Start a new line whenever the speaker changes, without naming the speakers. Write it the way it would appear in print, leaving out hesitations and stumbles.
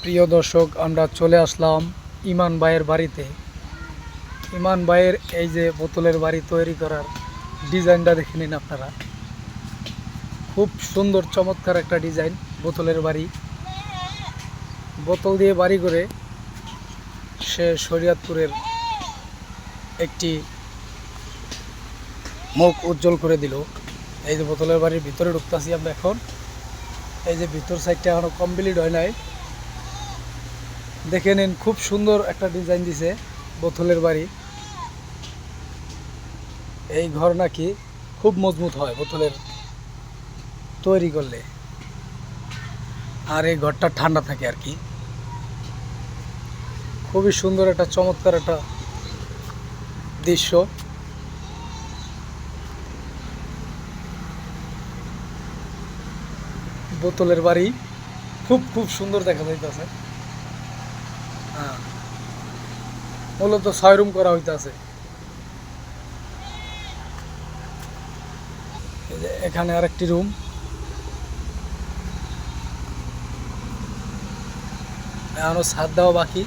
প্রিয় দর্শক, আমরা চলে আসলাম ইমান ভাইয়ের বাড়িতে। ইমান ভাইয়ের এই যে বোতলের বাড়ি তৈরি করার ডিজাইনটা দেখে নিন আপনারা। খুব সুন্দর চমৎকার একটা ডিজাইন বোতলের বাড়ি। বোতল দিয়ে বাড়ি করে সে শরীয়তপুরের একটি মুখ উজ্জ্বল করে দিল। এই যে বোতলের বাড়ির ভিতরে ঢুকতেছি আমরা এখন। এই যে ভিতর সাইডটা এখনো কমপ্লিট হয় নাই, দেখে নিন। খুব সুন্দর একটা ডিজাইন দিছে বোতলের বাড়ি। এই ঘর নাকি খুব মজবুত হয় বোতলের তৈরি করলে, আর এই ঘরটা ঠান্ডা থাকে আর কি। খুবই সুন্দর একটা চমৎকার একটা দৃশ্য। বোতলের বাড়ি খুব খুব সুন্দর দেখা যাইতেছে। হ্যাঁ, মূলত 6 রুম করা হইতেছে। এখানে আরেকটি রুম, এখনো ছাদ দেওয়া বাকি।